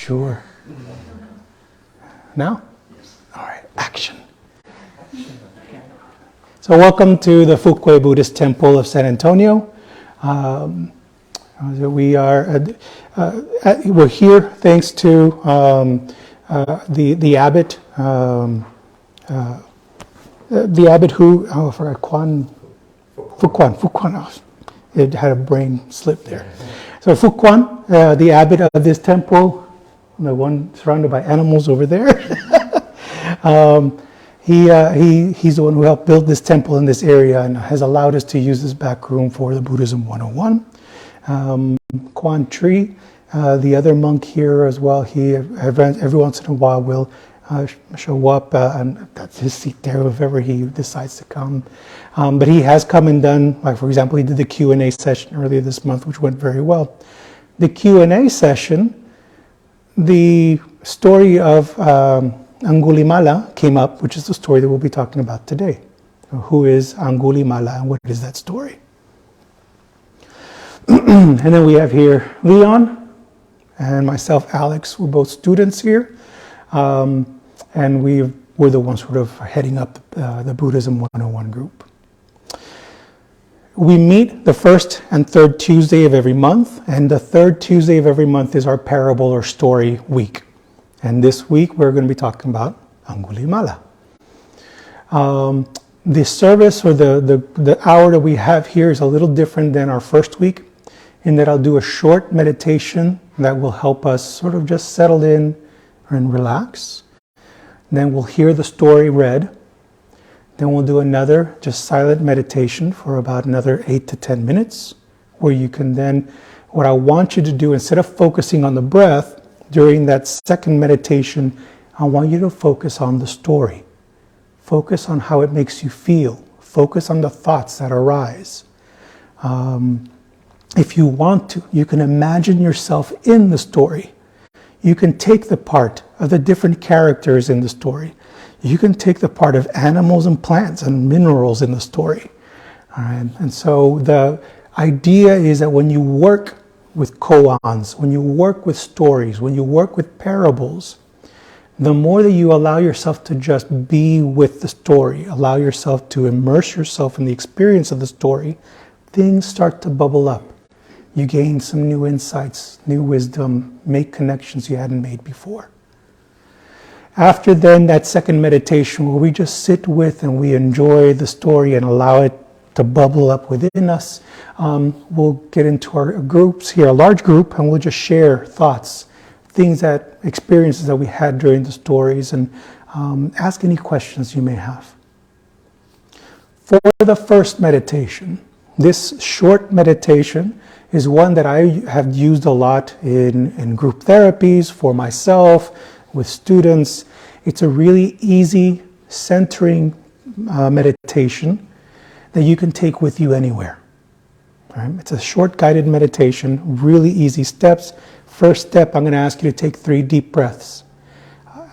sure? Now? All right, action. So welcome to the Fuquay Buddhist Temple of San Antonio. We're here thanks to the abbot, the abbot who, I forgot, Fuquan. Oh, it had a brain slip there. So Fuquan, the abbot of this temple, the one surrounded by animals over there, he's the one who helped build this temple in this area and has allowed us to use this back room for the Buddhism 101. Quan Tri, the other monk here as well, he every once in a while will show up, and that's his seat there if ever he decides to come. But he has come and done, like for example, he did the Q&A session earlier this month, which went very well. The Q&A session, the story of Angulimala came up, which is the story that we'll be talking about today. Who is Angulimala and what is that story? And then we have here Leon and myself, Alex. We're both students here. And we're the ones sort of heading up the Buddhism 101 group. We meet the first and third Tuesday of every month, and the third Tuesday of every month is our parable or story week. And this week we're going to be talking about Angulimala. The service or the hour that we have here is a little different than our first week, in that I'll do a short meditation that will help us sort of just settle in and relax. Then we'll hear the story read. Then we'll do another just silent meditation for about another 8 to 10 minutes, where you can then, what I want you to do, instead of focusing on the breath, during that second meditation, I want you to focus on the story. Focus on how it makes you feel. Focus on the thoughts that arise. If you want to, you can imagine yourself in the story. You can take the part of the different characters in the story. You can take the part of animals and plants and minerals in the story. All right? And so the idea is that when you work with koans, when you work with stories, when you work with parables, the more that you allow yourself to just be with the story, allow yourself to immerse yourself in the experience of the story, things start to bubble up. You gain some new insights, new wisdom, make connections you hadn't made before. After then, that second meditation where we just sit with and we enjoy the story and allow it to bubble up within us, we'll get into our groups here, a large group, and we'll just share thoughts, experiences that we had during the stories, and ask any questions you may have. For the first meditation, this short meditation is one that I have used a lot in group therapies for myself, with students. It's a really easy centering meditation that you can take with you anywhere. Right? It's a short guided meditation, really easy steps. First step, I'm going to ask you to take 3 deep breaths.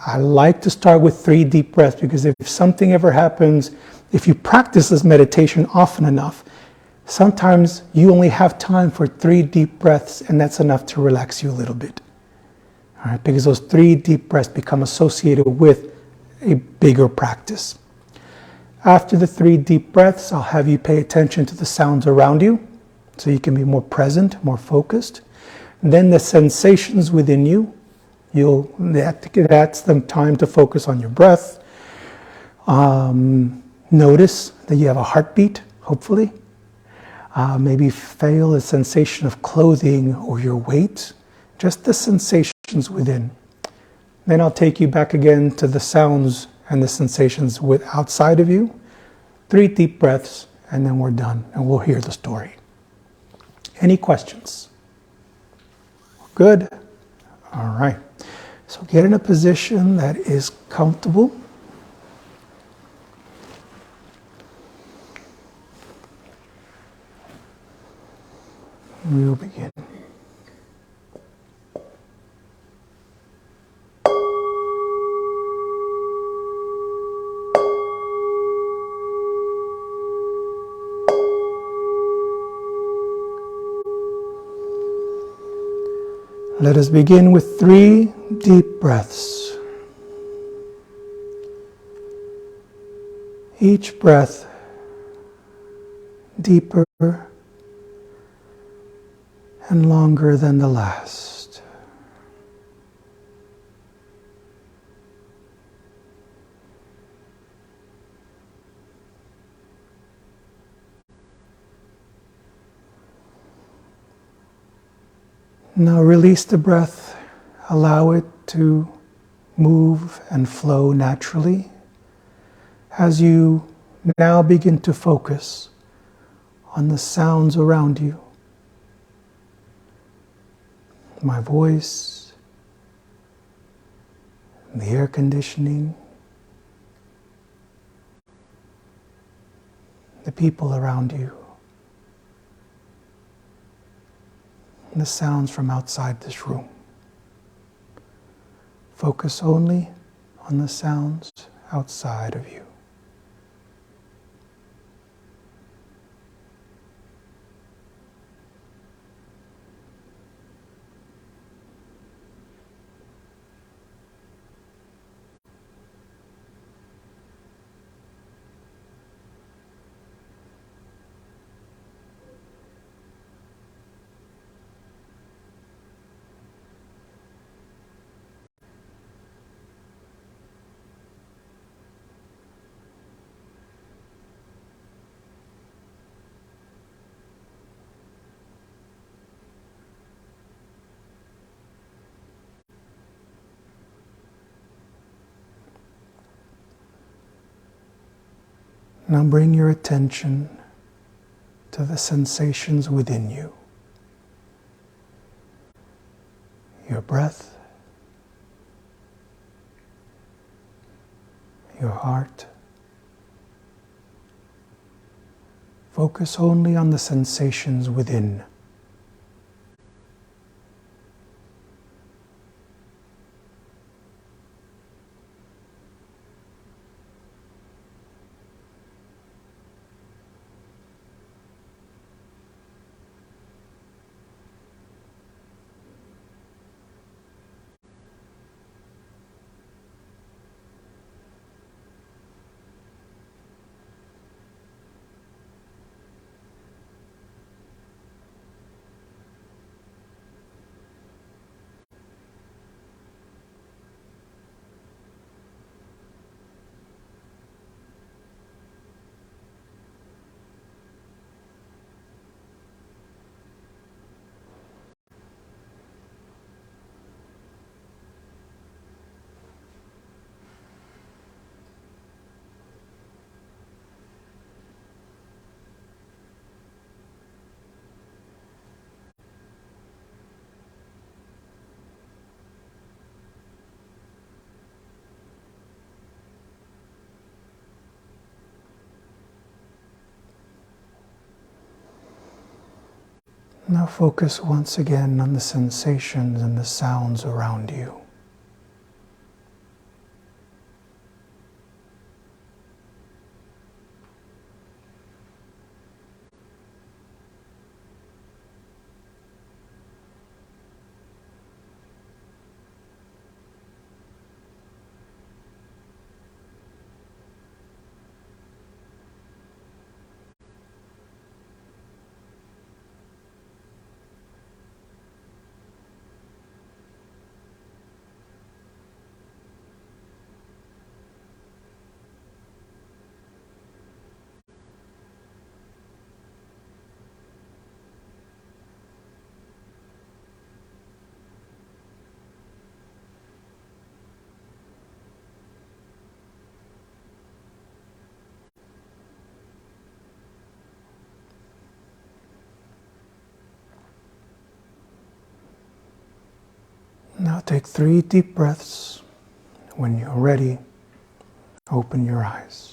I like to start with 3 deep breaths because if something ever happens, if you practice this meditation often enough, sometimes you only have time for 3 deep breaths, and that's enough to relax you a little bit. All right, because those 3 deep breaths become associated with a bigger practice. After the 3 deep breaths, I'll have you pay attention to the sounds around you so you can be more present, more focused. And then the sensations within you, that's the time to focus on your breath. Notice that you have a heartbeat, hopefully. Maybe feel a sensation of clothing or your weight, just the sensations within. Then I'll take you back again to the sounds and the sensations outside of you. 3 deep breaths, and then we're done, and we'll hear the story. Any questions? Good? All right. So get in a position that is comfortable. We will begin. Let us begin with 3 Deep breaths. Each breath deeper and longer than the last. Now release the breath, allow it to move and flow naturally as you now begin to focus on the sounds around you. My voice, the air conditioning, the people around you, and the sounds from outside this room. Focus only on the sounds outside of you. Now bring your attention to the sensations within you. Your breath, your heart. Focus only on the sensations within. Now focus once again on the sensations and the sounds around you. Now take 3 deep breaths. When you're ready, open your eyes.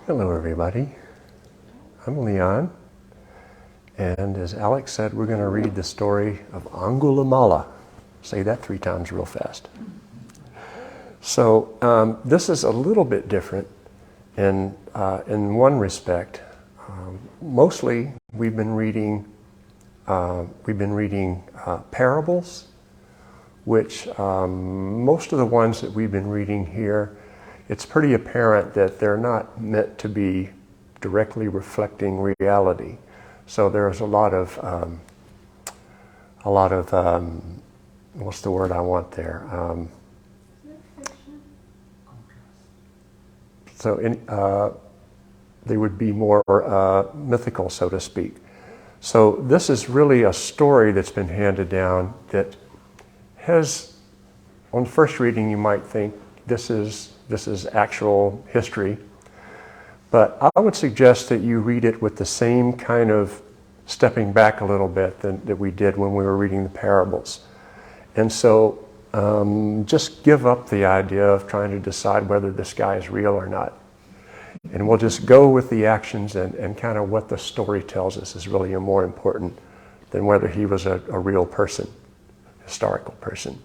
Hello everybody, I'm Leon, and as Alex said, we're going to read the story of Angulimala. Say that 3 times real fast. So this is a little bit different in one respect. Mostly we've been reading parables, which most of the ones that we've been reading here, it's pretty apparent that they're not meant to be directly reflecting reality. So there's a lot of what's the word I want there? They would be more mythical, so to speak. So this is really a story that's been handed down that has, on first reading, you might think this is actual history, but I would suggest that you read it with the same kind of stepping back a little bit that we did when we were reading the parables. And so just give up the idea of trying to decide whether this guy is real or not. And we'll just go with the actions and kind of what the story tells us is really more important than whether he was a real person, historical person.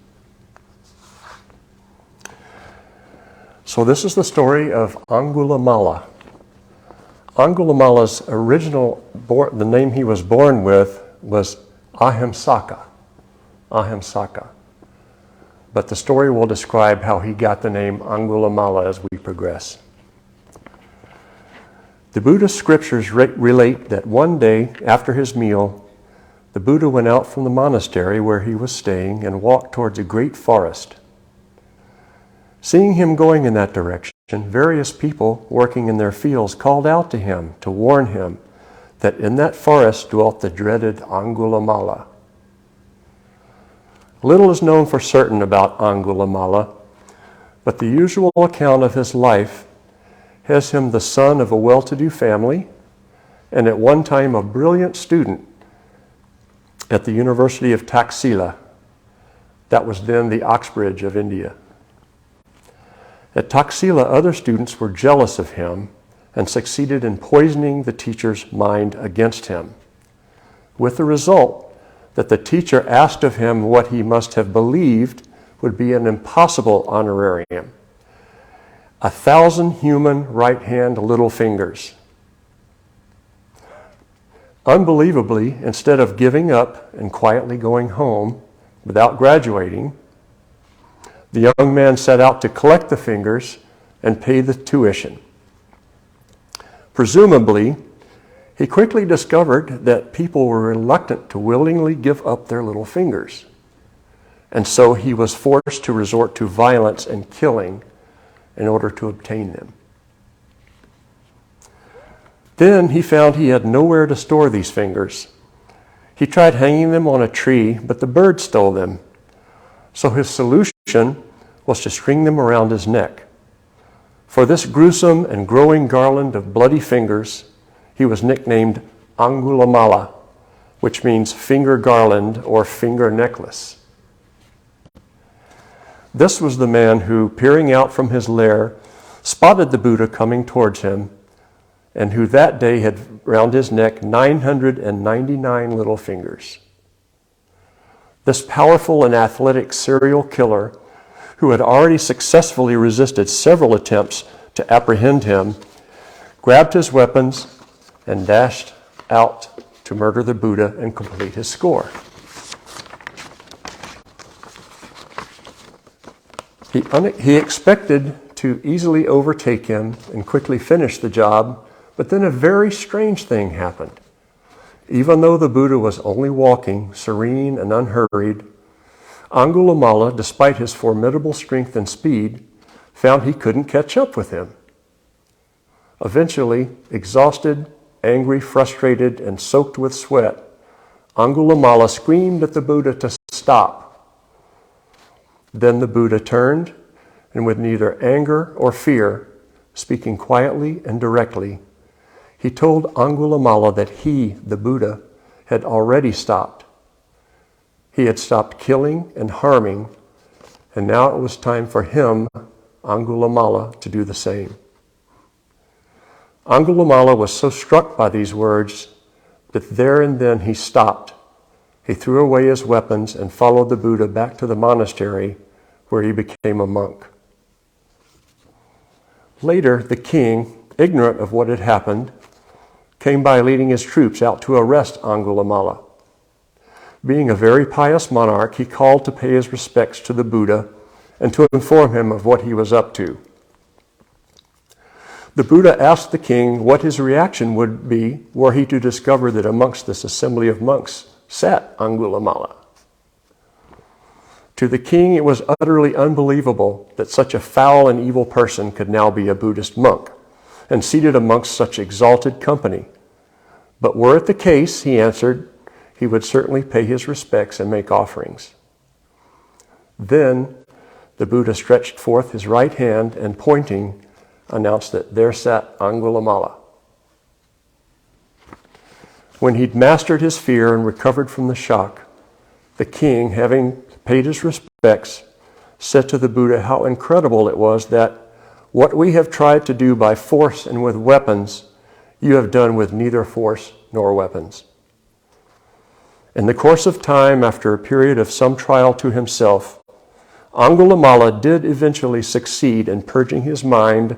So this is the story of Angulimala. Angulimala's original, the name he was born with was Ahimsaka. But the story will describe how he got the name Angulimala as we progress. The Buddhist scriptures relate that one day after his meal, the Buddha went out from the monastery where he was staying and walked towards a great forest. Seeing him going in that direction, various people working in their fields called out to him to warn him that in that forest dwelt the dreaded Angulimala. Little is known for certain about Angulimala, but the usual account of his life has him the son of a well-to-do family and at one time a brilliant student at the University of Taxila. That was then the Oxbridge of India. At Taxila, other students were jealous of him and succeeded in poisoning the teacher's mind against him, with the result that the teacher asked of him what he must have believed would be an impossible honorarium: 1,000 human right-hand little fingers. Unbelievably, instead of giving up and quietly going home without graduating, the young man set out to collect the fingers and pay the tuition. Presumably, he quickly discovered that people were reluctant to willingly give up their little fingers, and so he was forced to resort to violence and killing in order to obtain them. Then he found he had nowhere to store these fingers. He tried hanging them on a tree, but the birds stole them. So his solution was to string them around his neck. For this gruesome and growing garland of bloody fingers, he was nicknamed Angulimala, which means finger garland or finger necklace. This was the man who, peering out from his lair, spotted the Buddha coming towards him, and who that day had round his neck 999 little fingers. This powerful and athletic serial killer, who had already successfully resisted several attempts to apprehend him, grabbed his weapons and dashed out to murder the Buddha and complete his score. He expected to easily overtake him and quickly finish the job, but then a very strange thing happened. Even though the Buddha was only walking, serene and unhurried, Angulimala, despite his formidable strength and speed, found he couldn't catch up with him. Eventually, exhausted, angry, frustrated, and soaked with sweat, Angulimala screamed at the Buddha to stop. Then the Buddha turned, and with neither anger or fear, speaking quietly and directly, he told Angulimala that he, the Buddha, had already stopped. He had stopped killing and harming, and now it was time for him, Angulimala, to do the same. Angulimala was so struck by these words that there and then he stopped. He threw away his weapons and followed the Buddha back to the monastery where he became a monk. Later, the king, ignorant of what had happened, came by leading his troops out to arrest Angulimala. Being a very pious monarch, he called to pay his respects to the Buddha and to inform him of what he was up to. The Buddha asked the king what his reaction would be were he to discover that amongst this assembly of monks sat Angulimala. To the king, it was utterly unbelievable that such a foul and evil person could now be a Buddhist monk and seated amongst such exalted company. But were it the case, he answered, he would certainly pay his respects and make offerings. Then the Buddha stretched forth his right hand and pointing, announced that there sat Angulimala. When he'd mastered his fear and recovered from the shock, the king, having paid his respects, said to the Buddha how incredible it was that what we have tried to do by force and with weapons, you have done with neither force nor weapons. In the course of time, after a period of some trial to himself, Angulimala did eventually succeed in purging his mind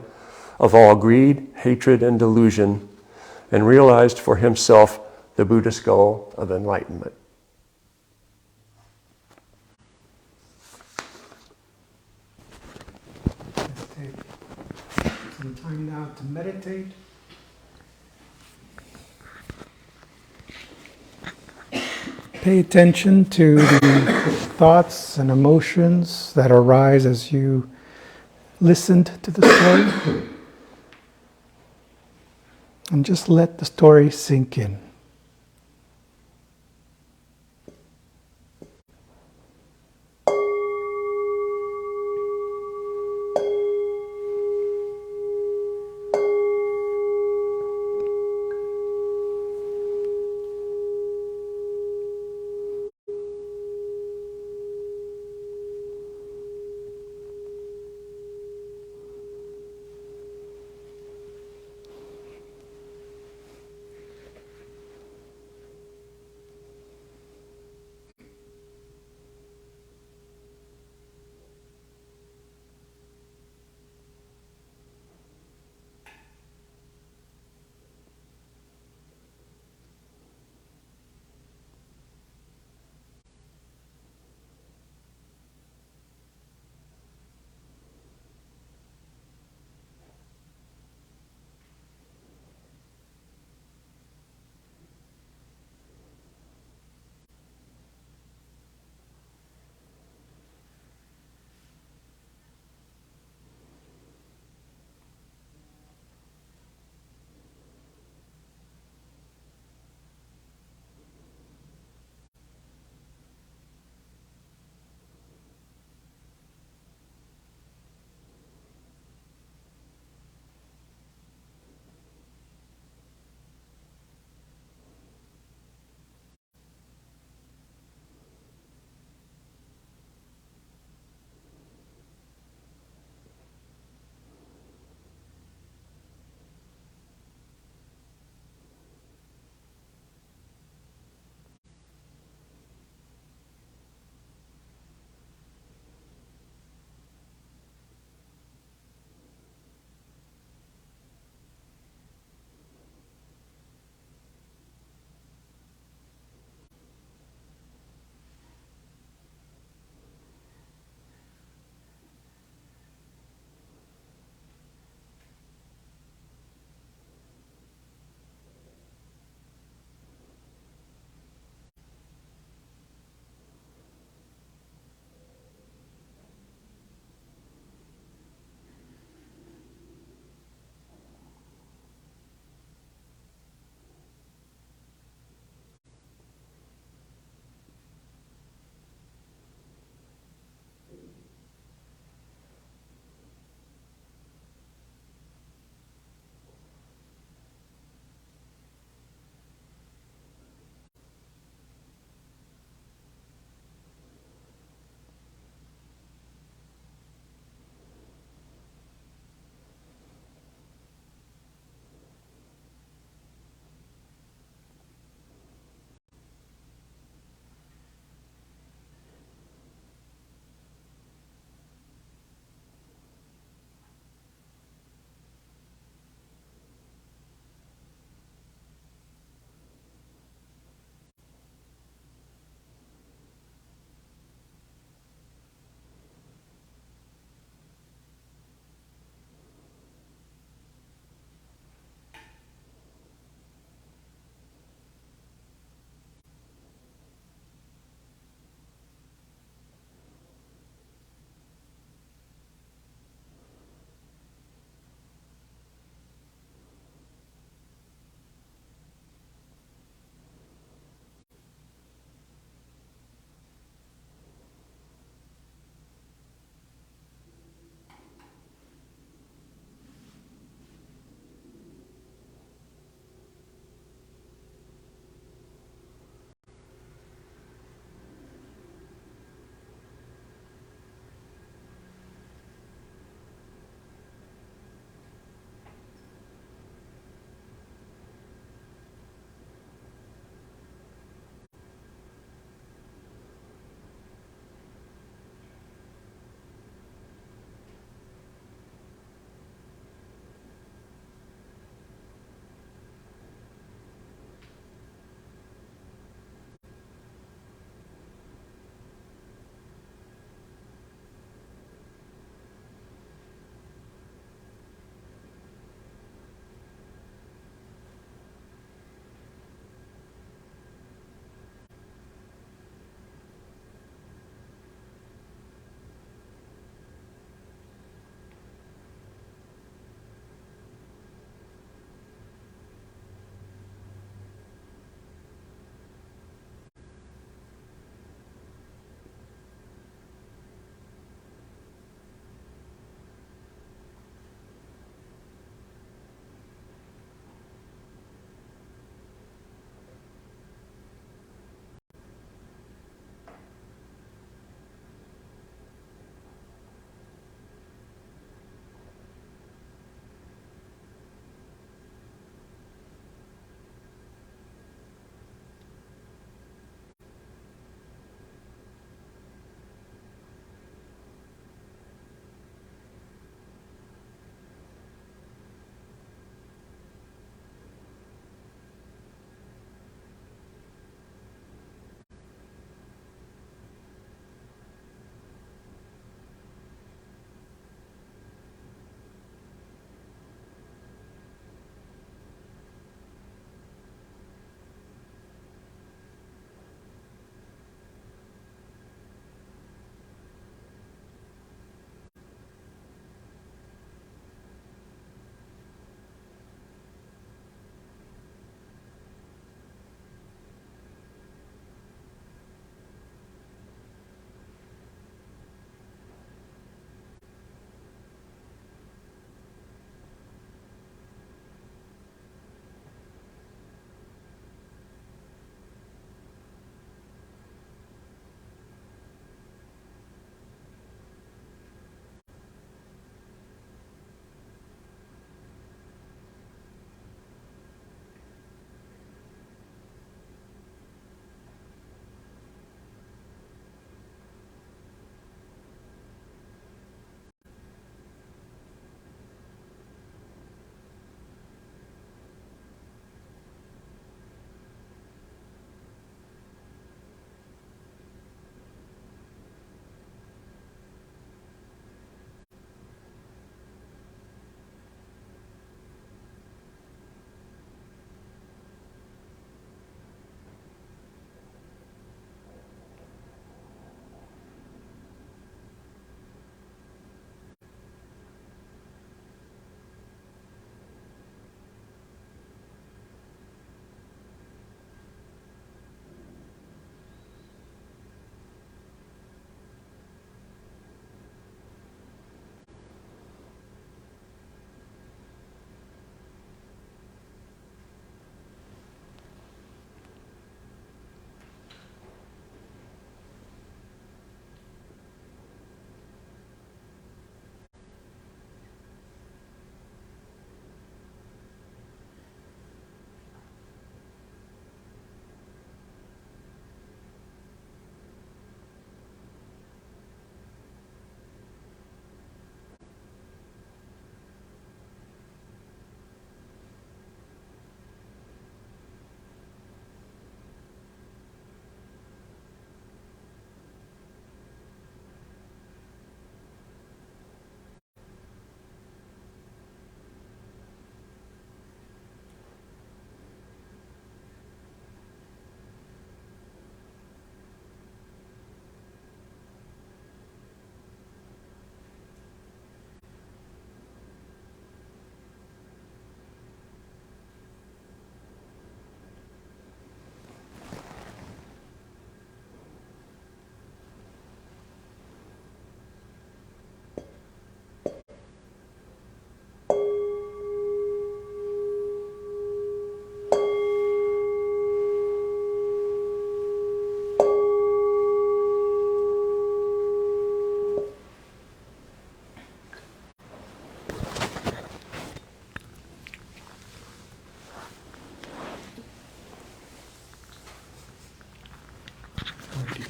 of all greed, hatred, and delusion, and realized for himself the Buddhist goal of enlightenment. Let's take some time now to meditate. Pay attention to the thoughts and emotions that arise as you listened to the story. And just let the story sink in.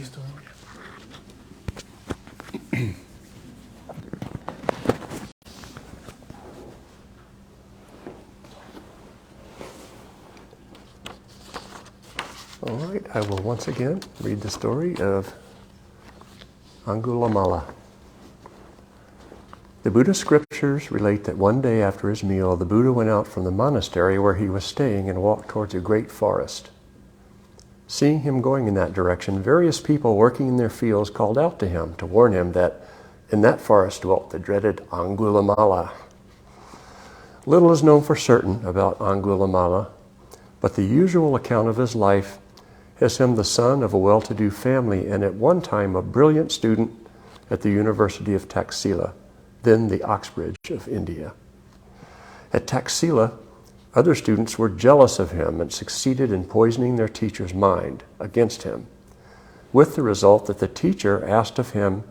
the story? All right, I will once again read the story of Angulimala. The Buddhist scriptures relate that one day after his meal, the Buddha went out from the monastery where he was staying and walked towards a great forest. Seeing him going in that direction, various people working in their fields called out to him to warn him that in that forest dwelt the dreaded Angulimala. Little is known for certain about Angulimala, but the usual account of his life has him the son of a well-to-do family and at one time a brilliant student at the University of Taxila, then the Oxbridge of India. At Taxila, other students were jealous of him and succeeded in poisoning their teacher's mind against him, with the result that the teacher asked of him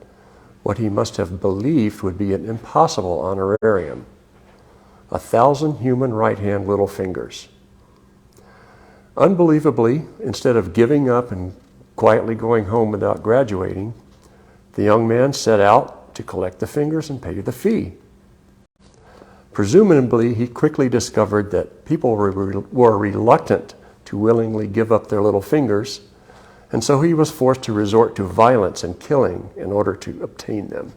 what he must have believed would be an impossible honorarium: 1,000 human right-hand little fingers. Unbelievably, instead of giving up and quietly going home without graduating, the young man set out to collect the fingers and pay the fee. Presumably, he quickly discovered that people were reluctant to willingly give up their little fingers, and so he was forced to resort to violence and killing in order to obtain them.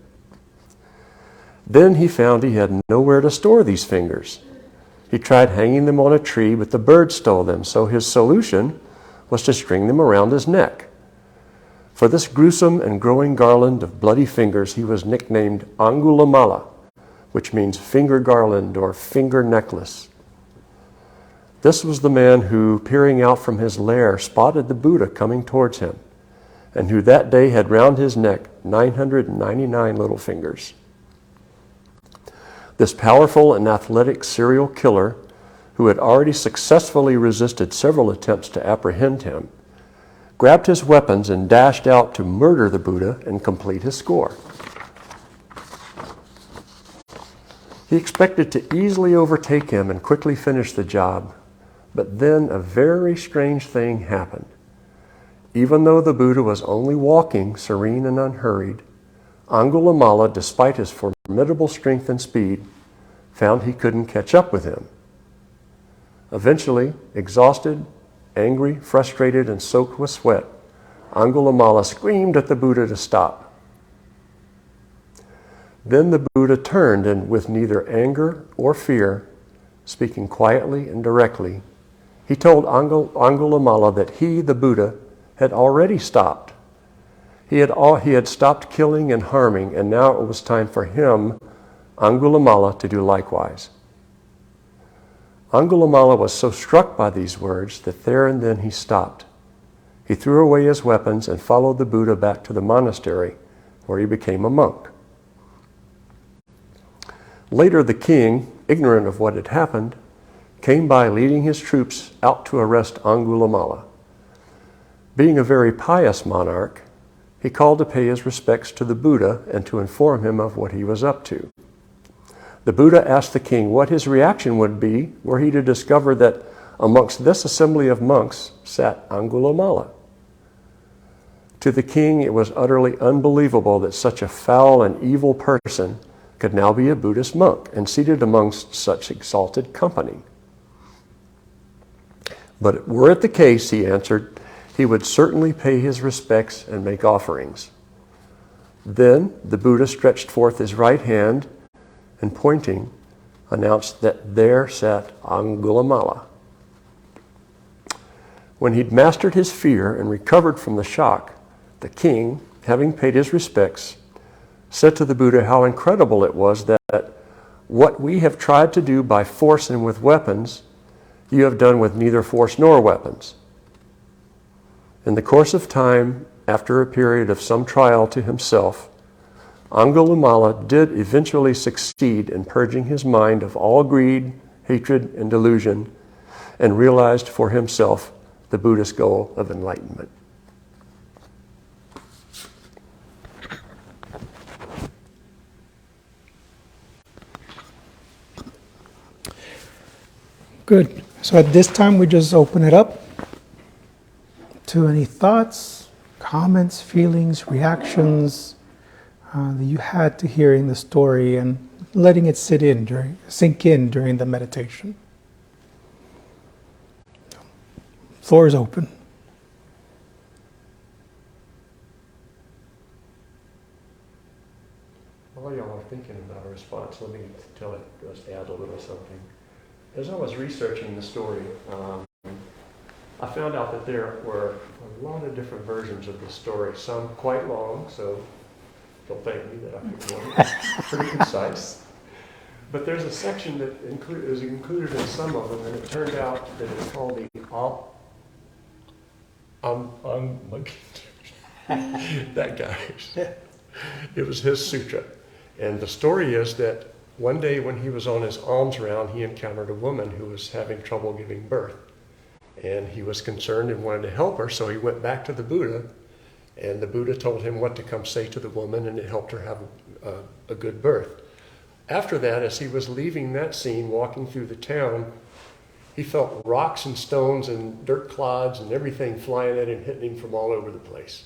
Then he found he had nowhere to store these fingers. He tried hanging them on a tree, but the birds stole them, so his solution was to string them around his neck. For this gruesome and growing garland of bloody fingers, he was nicknamed Angulimala, which means finger garland or finger necklace. This was the man who, peering out from his lair, spotted the Buddha coming towards him, and who that day had round his neck 999 little fingers. This powerful and athletic serial killer, who had already successfully resisted several attempts to apprehend him, grabbed his weapons and dashed out to murder the Buddha and complete his score. He expected to easily overtake him and quickly finish the job, but then a very strange thing happened. Even though the Buddha was only walking, serene and unhurried, Angulimala, despite his formidable strength and speed, found he couldn't catch up with him. Eventually, exhausted, angry, frustrated, and soaked with sweat, Angulimala screamed at the Buddha to stop. Then the Buddha turned and, with neither anger or fear, speaking quietly and directly, he told Angulimala that he, the Buddha, had already stopped. He had stopped killing and harming, and now it was time for him, Angulimala, to do likewise. Angulimala was so struck by these words that there and then he stopped. He threw away his weapons and followed the Buddha back to the monastery, where he became a monk. Later, the king, ignorant of what had happened, came by leading his troops out to arrest Angulimala. Being a very pious monarch, he called to pay his respects to the Buddha and to inform him of what he was up to. The Buddha asked the king what his reaction would be were he to discover that amongst this assembly of monks sat Angulimala. To the king, it was utterly unbelievable that such a foul and evil person could now be a Buddhist monk and seated amongst such exalted company. But were it the case, he answered, he would certainly pay his respects and make offerings. Then the Buddha stretched forth his right hand and, pointing, announced that there sat Angulimala. When he'd mastered his fear and recovered from the shock, the king, having paid his respects, said to the Buddha how incredible it was that what we have tried to do by force and with weapons, you have done with neither force nor weapons. In the course of time, after a period of some trial to himself, Angulimala did eventually succeed in purging his mind of all greed, hatred, and delusion, and realized for himself the Buddhist goal of enlightenment. Good. So at this time, we just open it up to any thoughts, comments, feelings, reactions that you had to hearing the story and letting it sink in during the meditation. Floor is open. While y'all are thinking about a response, let me just add a little something. As I was researching the story, I found out that there were a lot of different versions of the story, some quite long, so don't thank me that I picked one. Pretty concise. But there's a section that is included in some of them, and it turned out that it's called the that guy. It was his sutra. And the story is that one day when he was on his alms round, he encountered a woman who was having trouble giving birth. And he was concerned and wanted to help her, so he went back to the Buddha, and the Buddha told him what to come say to the woman, and it helped her have a good birth. After that, as he was leaving that scene, walking through the town, he felt rocks and stones and dirt clods and everything flying at him, hitting him from all over the place.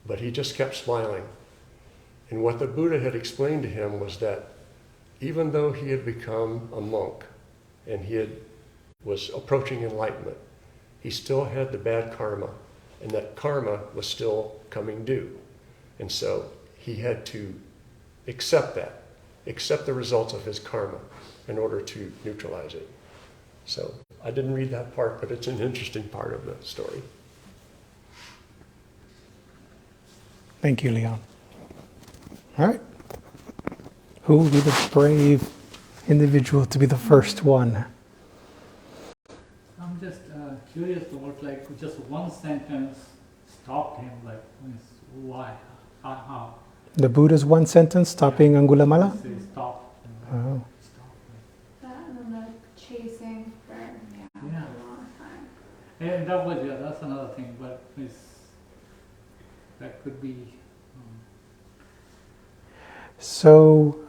But he just kept smiling. And what the Buddha had explained to him was that even though he had become a monk and was approaching enlightenment, he still had the bad karma, and that karma was still coming due. And so he had to accept the results of his karma in order to neutralize it. So I didn't read that part, but it's an interesting part of the story. Thank you, Leon. All right. Who will be the brave individual to be the first one? I'm just curious about just one sentence stopped him, why, how? The Buddha's one sentence stopping Angulimala? Stop. Oh. That and the chasing for a long time. And that's another thing, but that could be. So,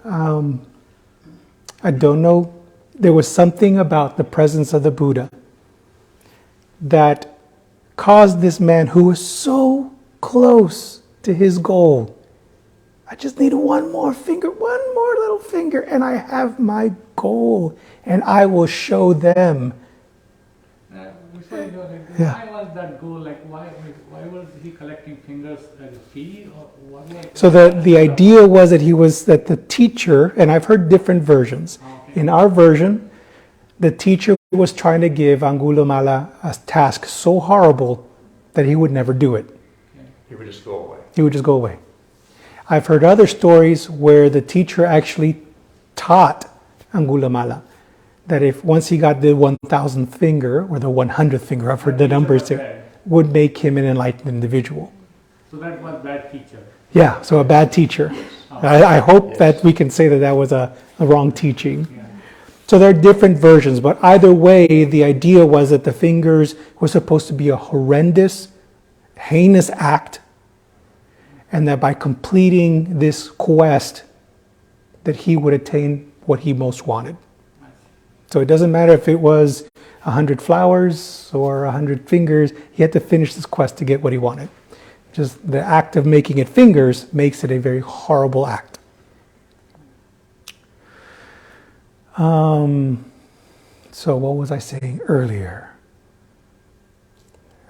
I don't know, there was something about the presence of the Buddha that caused this man who was so close to his goal. I just need one more little finger, and I have my goal, and I will show them. Why was that goal? Why was he collecting fingers as a fee? Or what was So the idea was that the teacher, and I've heard different versions. Okay. In our version, the teacher was trying to give Angulimala a task so horrible that he would never do it. He would just go away. He would just go away. I've heard other stories where the teacher actually taught Angulimala that if once he got the 1,000th finger or the 100th finger, I've heard the numbers there, would make him an enlightened individual. So that was bad teacher. Yeah, so a bad teacher. I hope that we can say that was a wrong teaching. Yeah. So there are different versions, but either way, the idea was that the fingers were supposed to be a horrendous, heinous act, and that by completing this quest, that he would attain what he most wanted. So it doesn't matter if it was 100 flowers or 100 fingers, he had to finish this quest to get what he wanted. Just the act of making it fingers makes it a very horrible act. So what was I saying earlier?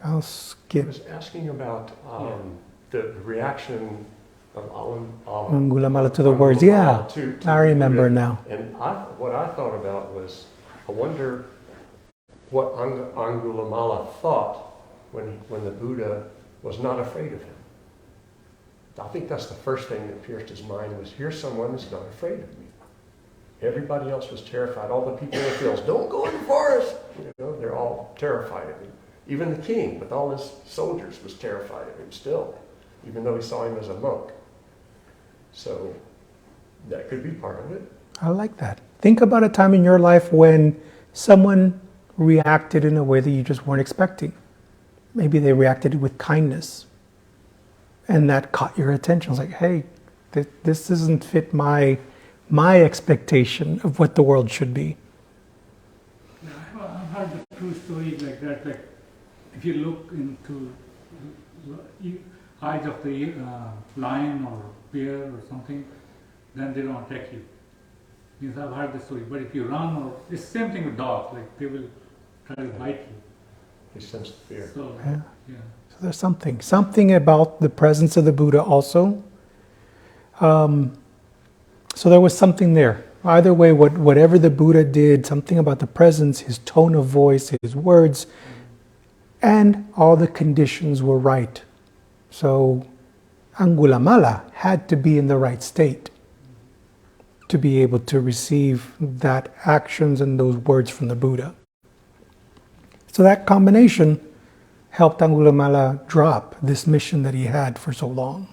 I'll skip. I was asking about the reaction of Angulimala to the words. Yeah, I remember now. And what I thought about was, I wonder what Angulimala thought when the Buddha was not afraid of him. I think that's the first thing that pierced his mind was, here's someone who's not afraid of me. Everybody else was terrified. All the people in the fields, don't go in the forest. They're all terrified of him. Even the king, with all his soldiers, was terrified of him still, even though he saw him as a monk. So that could be part of it. I like that. Think about a time in your life when someone reacted in a way that you just weren't expecting. Maybe they reacted with kindness, and that caught your attention. It's like, hey, this doesn't fit my expectation of what the world should be. I've heard the true stories like that. Like if you look into you eyes of the lion or bear or something, then they don't attack you. Means I've heard the story. But if you run, or it's the same thing with dogs. Like they will try to bite you. They sense the fear. So Yeah. yeah. So there's something about the presence of the Buddha also. So there was something there. Either way, whatever the Buddha did, something about the presence, his tone of voice, his words, and all the conditions were right. So Angulimala had to be in the right state to be able to receive that actions and those words from the Buddha. So that combination helped Angulimala drop this mission that he had for so long.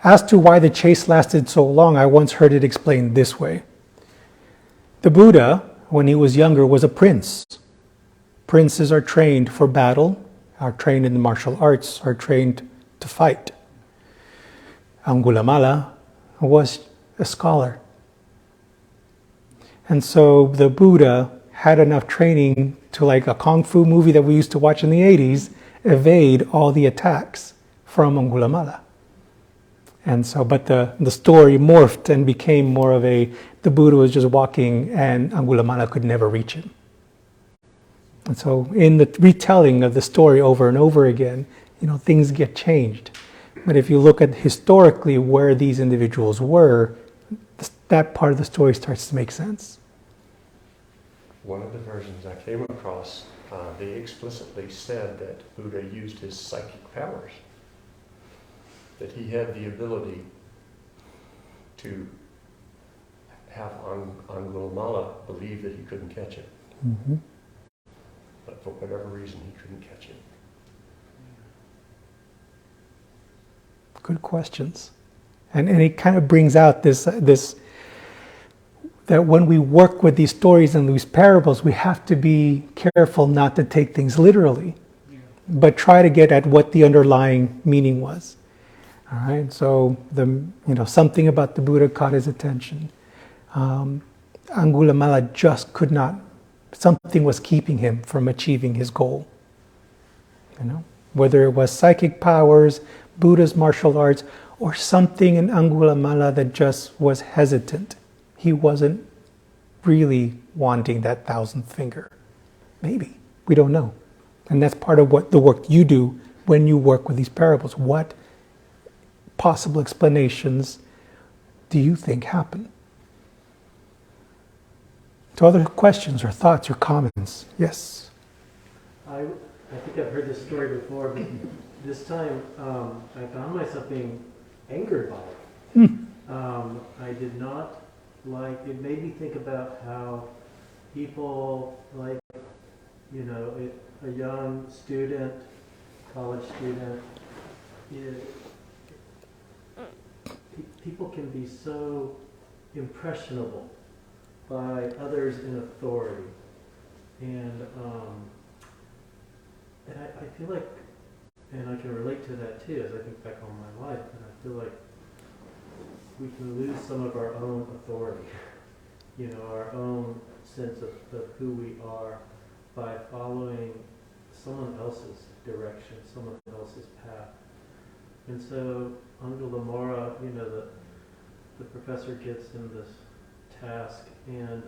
As to why the chase lasted so long, I once heard it explained this way. The Buddha, when he was younger, was a prince. Princes are trained for battle, are trained in the martial arts, are trained to fight. Angulimala was a scholar. And so the Buddha had enough training to, like a kung fu movie that we used to watch in the 80s, evade all the attacks from Angulimala. And so, but the story morphed and became more of the Buddha was just walking and Angulimala could never reach him. And so in the retelling of the story over and over again, things get changed. But if you look at historically where these individuals were, that part of the story starts to make sense. One of the versions I came across, they explicitly said that Buddha used his psychic powers. That he had the ability to have Angulimala believe that he couldn't catch him. Mm-hmm. But for whatever reason, he couldn't catch him. Good questions. And it kind of brings out this that when we work with these stories and these parables, we have to be careful not to take things literally, but try to get at what the underlying meaning was. All right, so something about the Buddha caught his attention. Angulimala just could not. Something was keeping him from achieving his goal. Whether it was psychic powers, Buddha's martial arts, or something in Angulimala that just was hesitant. He wasn't really wanting that 1,000th finger. Maybe we don't know, and that's part of what the work you do when you work with these parables. What possible explanations do you think happen? So other questions or thoughts or comments? Yes? I think I've heard this story before, but this time I found myself being angered by it. I did not like, it made me think about how people like, a young student, college student, people can be so impressionable by others in authority. And I feel like, and I can relate to that too, as I think back on my life, and I feel like we can lose some of our own authority, our own sense of who we are by following someone else's direction, someone else's path. And so Angulimala, the professor gives him this task, and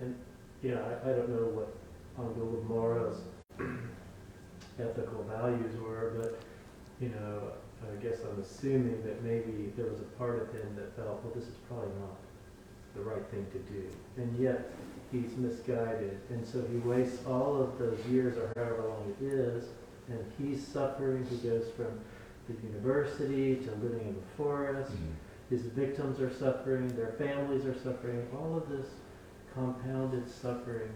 I don't know what Angulimala's ethical values were, but I guess I'm assuming that maybe there was a part of him that felt, well, this is probably not the right thing to do, and yet he's misguided, and so he wastes all of those years or however long it is, and he's suffering. He goes from the university to living in the forest. His victims are suffering, their families are suffering, all of this compounded suffering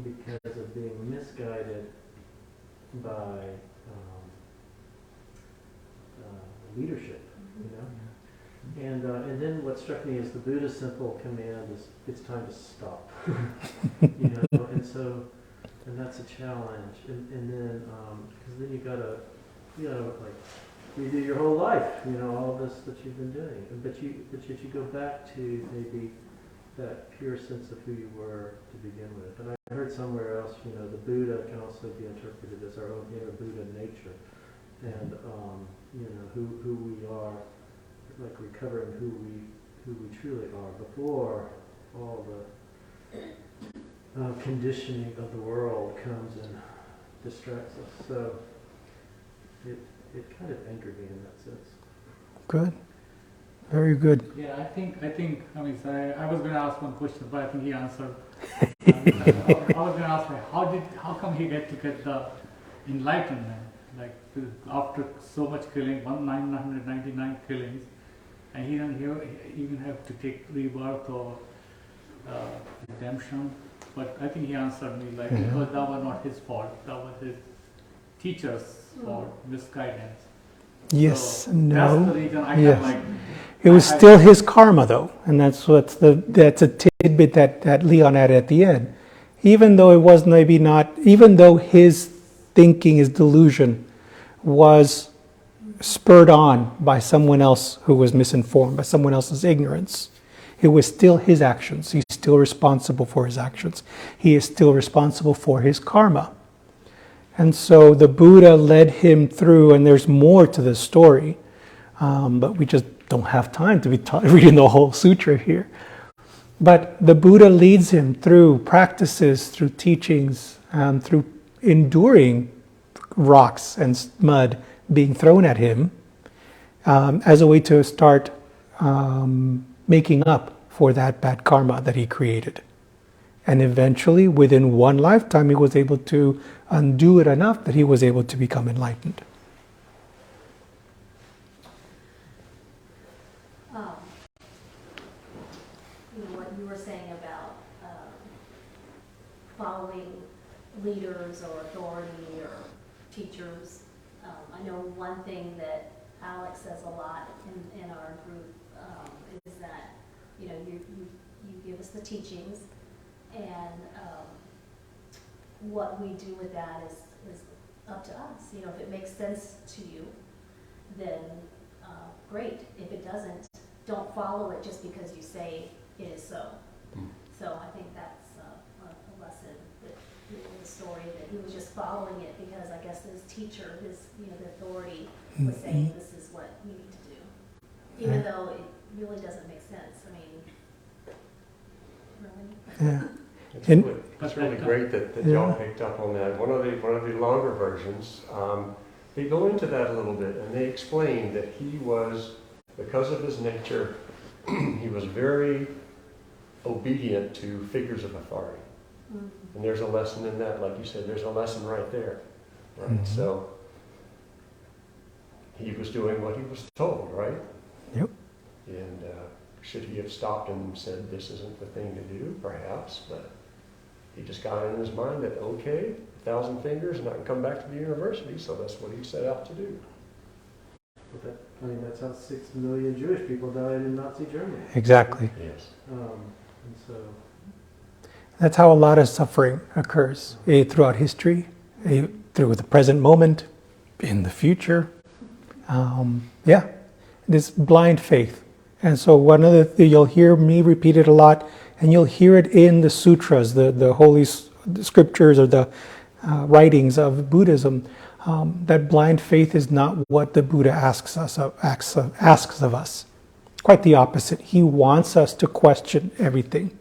because of being misguided by leadership, And then what struck me is the Buddha's simple command is, it's time to stop, and that's a challenge. And then, because then you gotta redo your whole life, all of this that you've been doing. But you go back to maybe that pure sense of who you were to begin with. And I heard somewhere else, the Buddha can also be interpreted as our own inner Buddha nature, and who we are, like recovering who we truly are before all the conditioning of the world comes and distracts us. So it kind of anchored me in that sense. Good. Very good. Yeah, I think, I mean, so I was going to ask one question, but I think he answered. I was going to ask, how come he get the enlightenment? Like, after so much killing, 999 killings, and he didn't even have to take rebirth or redemption. But I think he answered me, like, because that was not his fault, that was his teacher's fault, misguidance. Yes, so no. That's the reason I Yes. can, like, It was still his karma, though, and that's a tidbit that Leon added at the end. Even though it was maybe not, even though his thinking, his delusion, was spurred on by someone else who was misinformed, by someone else's ignorance, it was still his actions. He's still responsible for his actions. He is still responsible for his karma. And so the Buddha led him through, and there's more to this story, but we just don't have time to be reading the whole sutra here. But the Buddha leads him through practices, through teachings, through enduring rocks and mud being thrown at him as a way to start making up for that bad karma that he created. And eventually, within one lifetime, he was able to undo it enough that he was able to become enlightened. What you were saying about following leaders or authority or teachers. I know one thing that Alex says a lot in our group is that you give us the teachings, and what we do with that is up to us. If it makes sense to you, then great. If it doesn't, don't follow it just because you say it is so. So I think that's a lesson that in the story, that he was just following it because I guess his teacher, the authority was saying this is what we need to do, even though it really doesn't make sense. I mean, really. Yeah. It's really great that y'all picked up on that. One of the longer versions, they go into that a little bit, and they explain that he was, because of his nature, he was very obedient to figures of authority. Mm-hmm. And there's a lesson in that, like you said, there's a lesson right there. Right? Mm-hmm. So he was doing what he was told, right? Yep. And should he have stopped and said, this isn't the thing to do? Perhaps, but he just got it in his mind that, okay, 1,000 fingers and I can come back to the university, so that's what he set out to do. That's how 6 million Jewish people died in Nazi Germany. Exactly. Yes. And so that's how a lot of suffering occurs throughout history, through the present moment, in the future. This blind faith. And so one of the things you'll hear me repeat it a lot, and you'll hear it in the sutras, the holy scriptures or the writings of Buddhism, that blind faith is not what the Buddha asks of us. Quite the opposite. He wants us to question everything.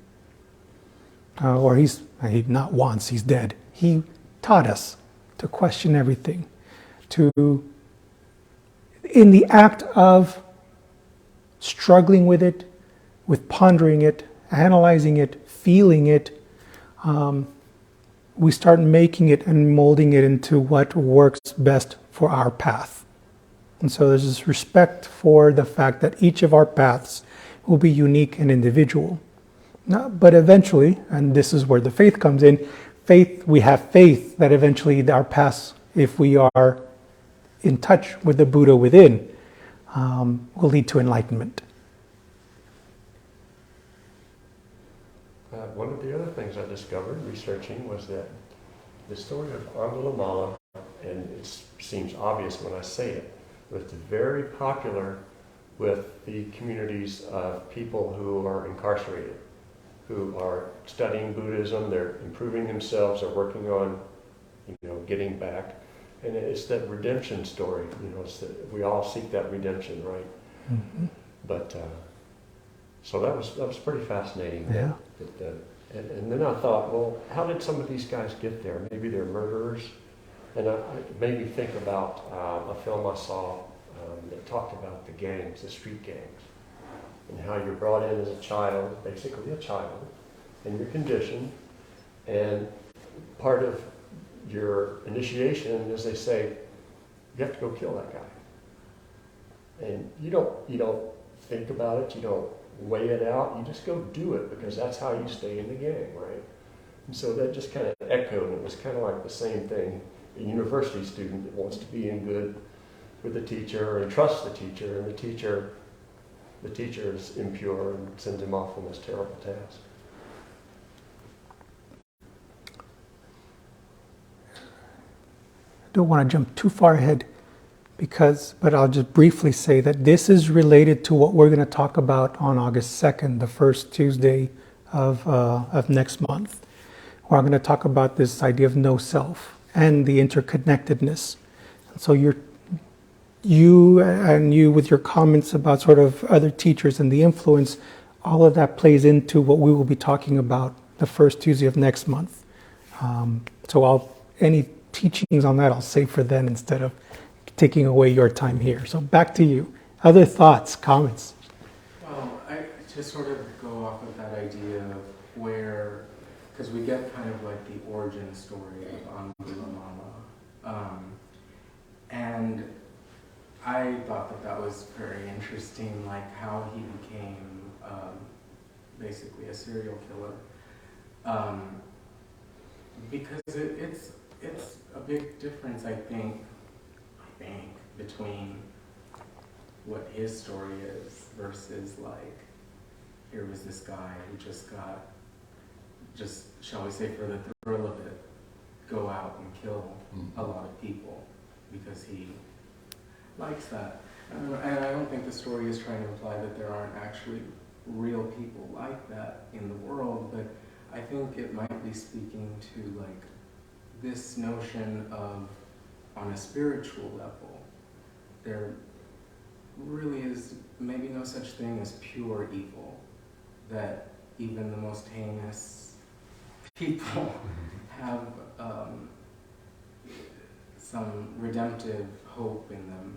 He's dead. He taught us to question everything. In the act of struggling with it, with pondering it, analyzing it, feeling it, we start making it and molding it into what works best for our path. And so there's this respect for the fact that each of our paths will be unique and individual. But eventually, and this is where the faith comes in, we have faith that eventually our paths, if we are in touch with the Buddha within, will lead to enlightenment. One of the other things I discovered researching was that the story of Angulimala, and it seems obvious when I say it, was very popular with the communities of people who are incarcerated. who are studying Buddhism, they're improving themselves, they're working on, getting back. And it's that redemption story, it's that we all seek that redemption, right? Mm-hmm. But, so that was pretty fascinating. Yeah. And then I thought, well, how did some of these guys get there? Maybe they're murderers. And it made me think about a film I saw that talked about the gangs, the street gangs, and how you're brought in as a child, basically a child, and you're conditioned. And part of your initiation is they say, you have to go kill that guy. And you don't think about it, you don't weigh it out, you just go do it because that's how you stay in the gang, right? And so that just kind of echoed, and it was kind of like the same thing. A university student that wants to be in good with the teacher and trust the teacher, and the teacher is impure and sends him off on this terrible task. I don't want to jump too far ahead but I'll just briefly say that this is related to what we're going to talk about on August 2nd, the first Tuesday of next month, where I'm going to talk about this idea of no self and the interconnectedness. So you with your comments about sort of other teachers and the influence, all of that plays into what we will be talking about the first Tuesday of next month. So any teachings on that I'll save for then instead of taking away your time here. So back to you. Other thoughts, comments? Well, to sort of go off of that idea of where, because we get kind of like the origin story of Angulimala, and I thought that was very interesting, like how he became basically a serial killer, because it's a big difference, I think, between what his story is versus like, here was this guy who just shall we say for the thrill of it, go out and kill a lot of people because he likes that. And I don't think the story is trying to imply that there aren't actually real people like that in the world, but I think it might be speaking to like this notion of, on a spiritual level, there really is maybe no such thing as pure evil, that even the most heinous people have some redemptive hope in them.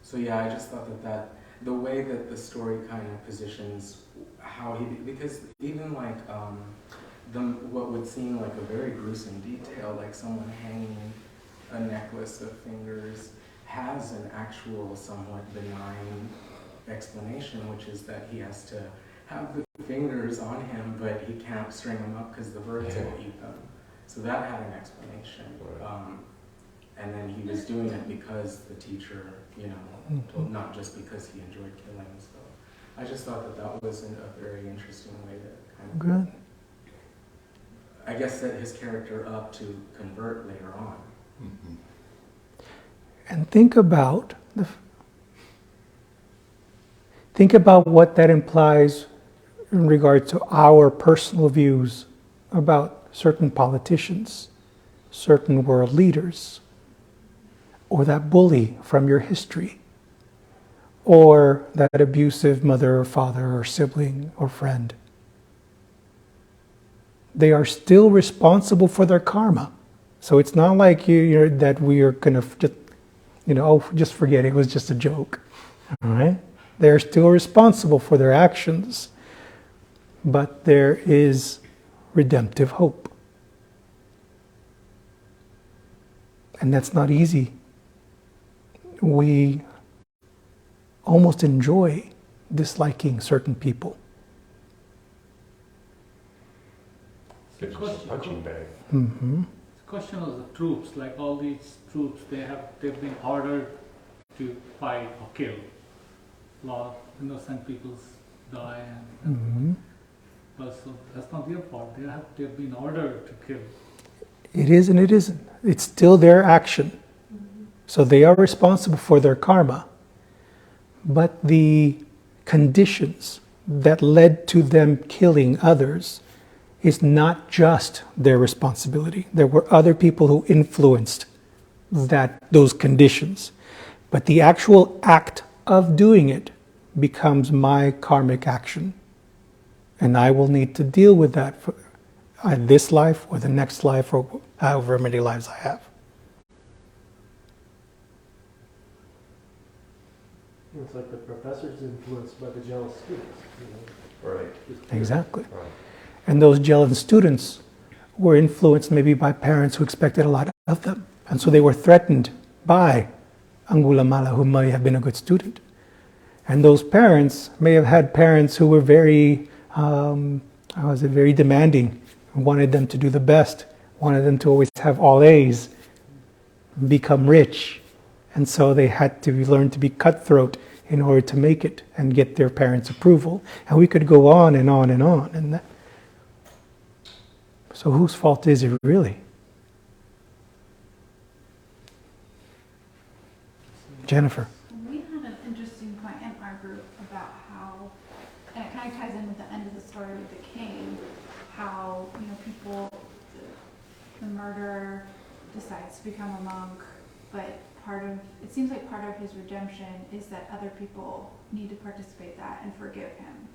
So yeah, I just thought that the way that the story kind of positions how he, because even like what would seem like a very gruesome detail, like someone hanging a necklace of fingers, has an actual somewhat benign explanation, which is that he has to have the fingers on him, but he can't string them up because the birds will eat them. So that had an explanation. And then he was doing it because the teacher, told, not just because he enjoyed killing. So I just thought that was a very interesting way to kind of... Good. I guess set his character up to convert later on. Mm-hmm. And think about what that implies in regard to our personal views about certain politicians, certain world leaders, or that bully from your history, or that abusive mother or father or sibling or friend. They are still responsible for their karma. So it's not like that we are going to just, just forget it was just a joke. All right? They're still responsible for their actions, but there is redemptive hope. And that's not easy. We almost enjoy disliking certain people. Gives us a punching bag. Mm-hmm. The question of the troops, like all these troops, they've been ordered to fight or kill. A lot of innocent people die, and so that's not their fault. They've been ordered to kill. It is and it isn't. It's still their action. So they are responsible for their karma. But the conditions that led to them killing others is not just their responsibility. There were other people who influenced those conditions. But the actual act of doing it becomes my karmic action. And I will need to deal with that for this life or the next life or however many lives I have. It's like the professor's influenced by the jealous students. Right. Exactly. Right. And those jealous students were influenced maybe by parents who expected a lot of them. And so they were threatened by Angulimala, who may have been a good student. And those parents may have had parents who were very, very demanding, wanted them to do the best, wanted them to always have all A's, become rich. And so they had to learn to be cutthroat in order to make it and get their parents' approval. And we could go on and on and on. And so whose fault is it really? Jennifer. We had an interesting point in our group about how, and it kind of ties in with the end of the story with the king, how, people, the murderer decides to become a monk, but it seems like part of his redemption is that other people need to participate that and forgive him.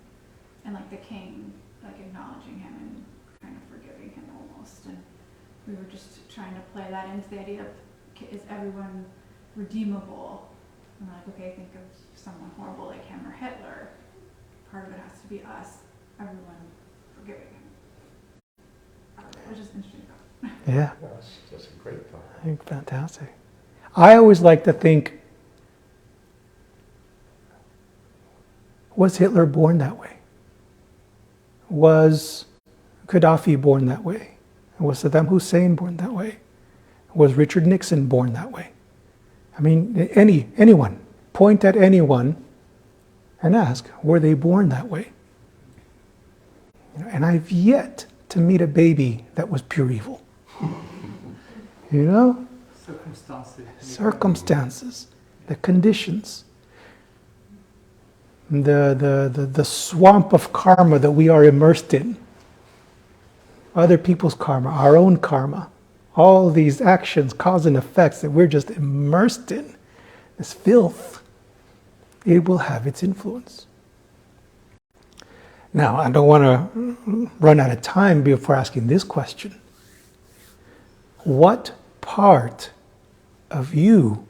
And like the king, like acknowledging him and kind of forgiving him almost. And we were just trying to play that into the idea of, is everyone redeemable? And like, okay, think of someone horrible like him or Hitler. Part of it has to be us, everyone forgiving him. It was just interesting. Yeah. That's a great thought. I think fantastic. I always like to think, was Hitler born that way? Was Gaddafi born that way? Was Saddam Hussein born that way? Was Richard Nixon born that way? I mean, anyone. Point at anyone and ask, were they born that way? And I've yet to meet a baby that was pure evil. Circumstances, the conditions, the swamp of karma that we are immersed in, other people's karma, our own karma, all these actions, cause and effects that we're just immersed in, this filth, it will have its influence. Now, I don't want to run out of time before asking this question. What part of you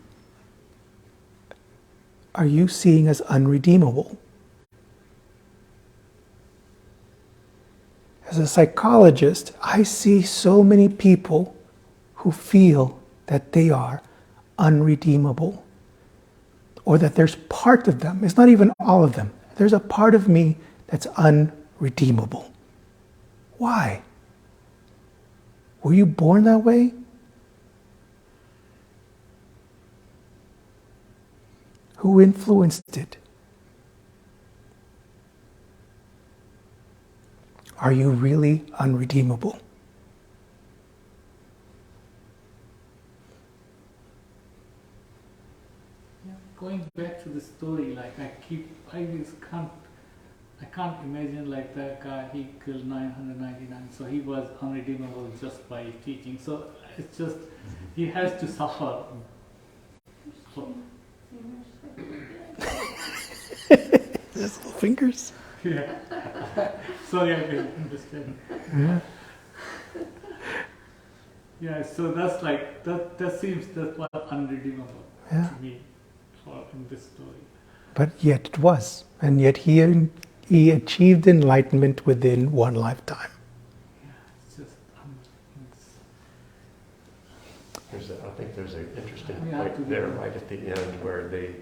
are you seeing as unredeemable? As a psychologist, I see so many people who feel that they are unredeemable, or that there's part of them, it's not even all of them, there's a part of me that's unredeemable. Why? Were you born that way? Who influenced it? Are you really unredeemable? Going back to the story, like I can't imagine like that guy, he killed 999, so he was unredeemable just by teaching. So it's just, he has to suffer. His little fingers. Yeah. Sorry, I didn't understand. Yeah. Yeah, so that's like, that seems that's what unredeemable Yeah. to me in this story. But yet it was. And yet he achieved enlightenment within one lifetime. Yeah, it's just, I think there's an interesting Yeah, point there right at the end where they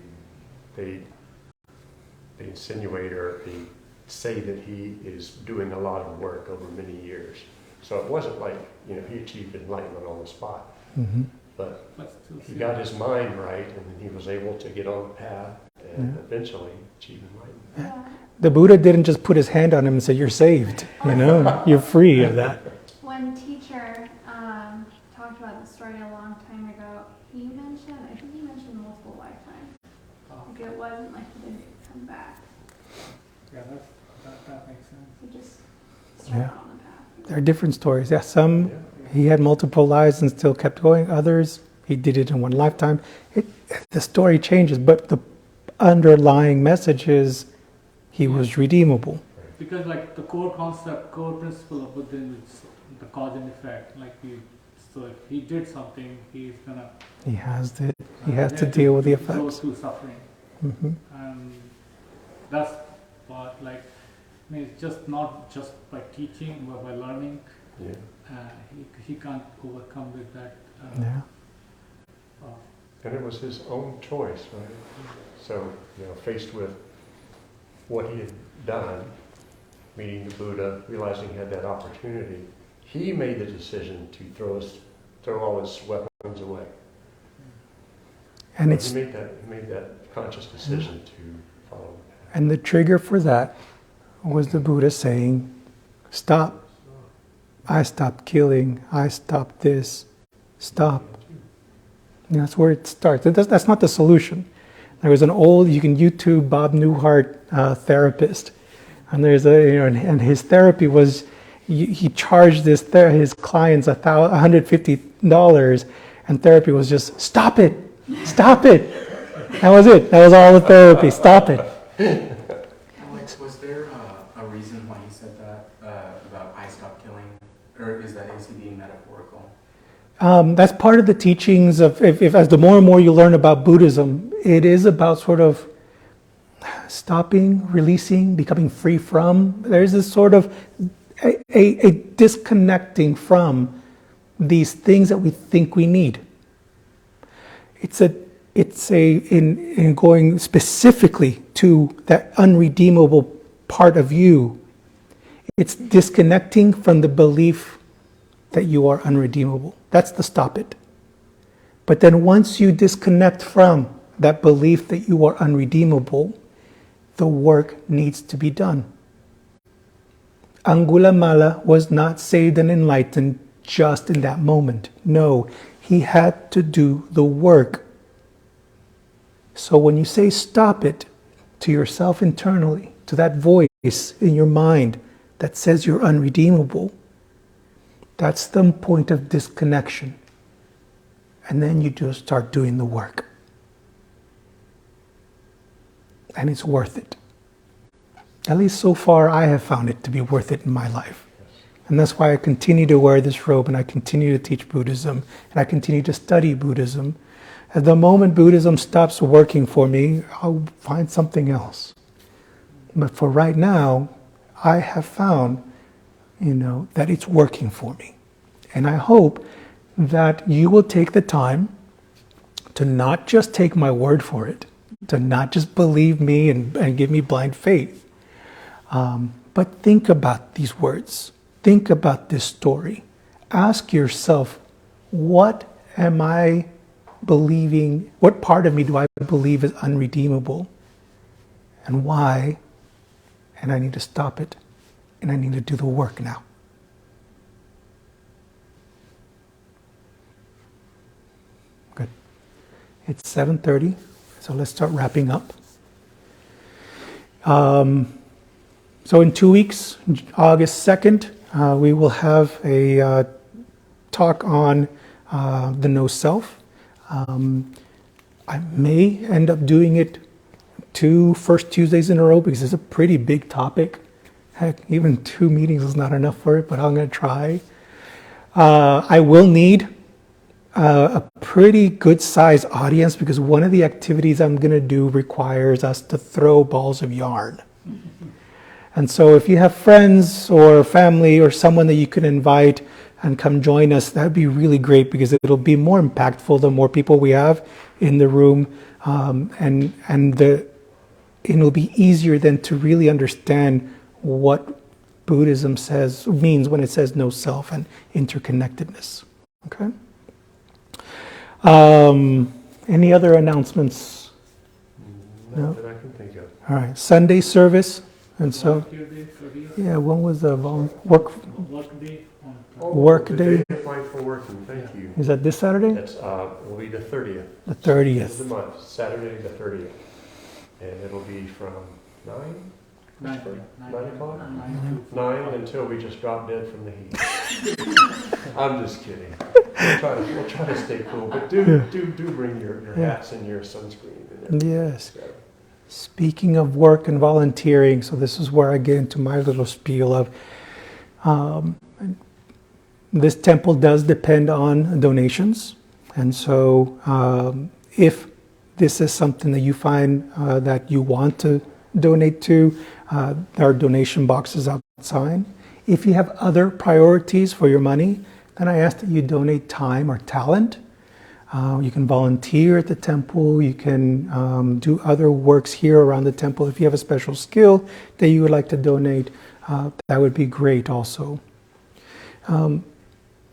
insinuate or they say that he is doing a lot of work over many years. So it wasn't like, he achieved enlightenment on the spot. Mm-hmm. But still he got his mind right, and then he was able to get on the path and eventually achieve enlightenment. The Buddha didn't just put his hand on him and say, you're saved, you're free of that. One teacher talked about the story a long time ago. I think he mentioned multiple lifetimes. Like it wasn't like he didn't come back. Yeah, That makes sense. He just Yeah. started on the path. There are different stories. Yeah, some he had multiple lives and still kept going. Others, he did it in one lifetime. The story changes, but the underlying message is he was redeemable. Because like the core concept, core principle of Buddhism is the cause and effect. Like so if he did something, he's gonna. He has to deal with the Go effects. through suffering, Hmm. and that's what like. I mean, it's just not just by teaching or by learning. Yeah. He can't overcome with that. Yeah. And it was his own choice, right? So, faced with what he had done, meeting the Buddha, realizing he had that opportunity, he made the decision to throw all his weapons away. And But it's he made that conscious decision to follow the path. and the trigger for that was the Buddha saying, "Stop. I stopped killing. I stopped this. Stop." And that's where it starts. That's not the solution. There was an old, you can YouTube Bob Newhart therapist, and there's and his therapy was he charged his clients $150, and therapy was just stop it. That was it. That was all the therapy. Stop it. Alex, was there a reason why he said that about I stop killing, or is he being metaphorical? That's part of the teachings of if as the more and more you learn about Buddhism, it is about sort of stopping, releasing, becoming free from. There's this sort of a disconnecting from these things that we think we need. In going specifically to that unredeemable part of you, it's disconnecting from the belief that you are unredeemable. That's the stop it. But then once you disconnect from that belief that you are unredeemable, the work needs to be done. Angulimala was not saved and enlightened just in that moment. No, he had to do the work. So when you say stop it to yourself internally, to that voice in your mind that says you're unredeemable, that's the point of disconnection. And then you just start doing the work. And it's worth it. At least so far, I have found it to be worth it in my life. And that's why I continue to wear this robe, and I continue to teach Buddhism, and I continue to study Buddhism. At the moment Buddhism stops working for me, I'll find something else. But for right now, I have found, that it's working for me. And I hope that you will take the time to not just take my word for it, to not just believe me and give me blind faith, but think about these words. Think about this story. Ask yourself, what am I believing? What part of me do I believe is unredeemable? And why? And I need to stop it. And I need to do the work now. Good. It's 7:30, so let's start wrapping up. So in 2 weeks, August 2nd, we will have a talk on the no self. I may end up doing it 2 first Tuesdays in a row because it's a pretty big topic. Heck, even 2 meetings is not enough for it, but I'm going to try. I will need a pretty good sized audience because one of the activities I'm going to do requires us to throw balls of yarn. And so if you have friends or family or someone that you can invite and come join us, that would be really great because it'll be more impactful the more people we have in the room, and it'll be easier then to really understand what Buddhism means when it says no self and interconnectedness. Okay? Any other announcements? Not that I can think of. All right. Sunday service. And so, Volunteer day, 30th, yeah, when was the work day on Work the day? day applied for working, thank you. Is that this Saturday? That's, will be the 30th. The Of the 30th. month, Saturday the 30th. And it'll be from 9 9, 9 o'clock? 9 to 9 until we just drop dead from the heat. I'm just kidding. We'll try to stay cool, but do bring your hats and your sunscreen. And Yes. Speaking of work and volunteering, so this is where I get into my little spiel of this temple does depend on donations, and so if this is something that you find that you want to donate to, there are donation boxes outside. If you have other priorities for your money, then I ask that you donate time or talent. You can volunteer at the temple. You can do other works here around the temple. If you have a special skill that you would like to donate, that would be great also.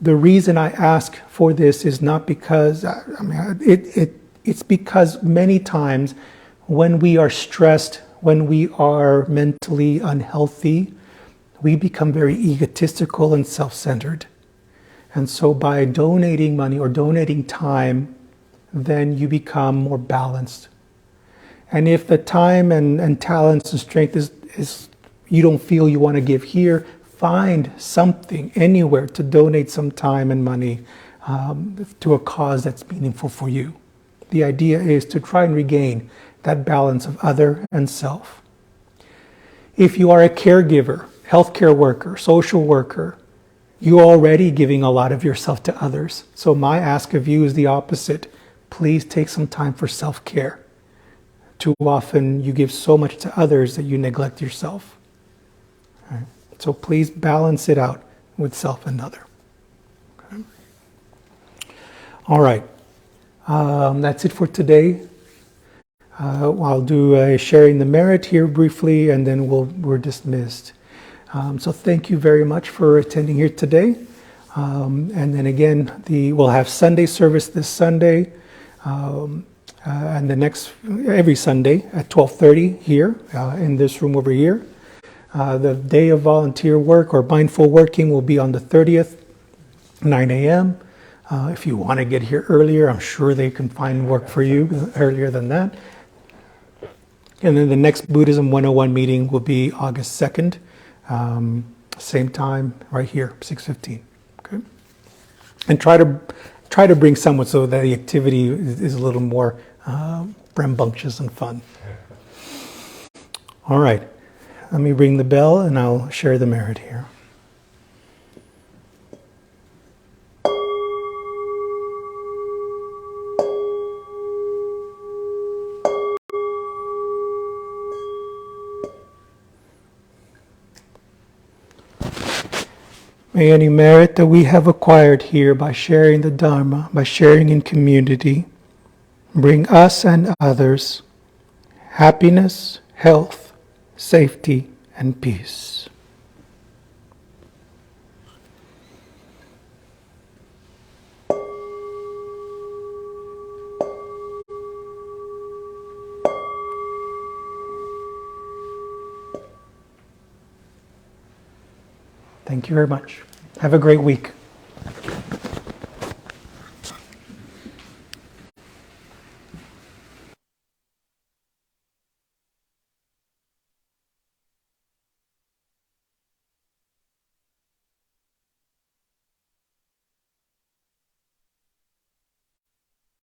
The reason I ask for this is not because, it's because many times when we are stressed, when we are mentally unhealthy, we become very egotistical and self-centered. And so by donating money or donating time, then you become more balanced. And if the time and talents and strength is you don't feel you want to give here, find something anywhere to donate some time and money to a cause that's meaningful for you. The idea is to try and regain that balance of other and self. If you are a caregiver, healthcare worker, social worker, you're already giving a lot of yourself to others. So my ask of you is the opposite. Please take some time for self-care. Too often you give so much to others that you neglect yourself. Right? So please balance it out with self and other. Okay. All right. That's it for today. I'll do a sharing the merit here briefly, and then we're dismissed. So thank you very much for attending here today. And then again, we'll have Sunday service this Sunday, and every Sunday at 12:30 here in this room over here. The day of volunteer work or mindful working will be on the 30th, 9 a.m. If you want to get here earlier, I'm sure they can find work for you earlier than that. And then the next Buddhism 101 meeting will be August 2nd. Same time, right here, 6:15. Okay, and try to bring someone so that the activity is a little more rambunctious and fun. All right, let me ring the bell and I'll share the merit here. May any merit that we have acquired here by sharing the Dharma, by sharing in community, bring us and others happiness, health, safety, and peace. Thank you very much. Have a great week.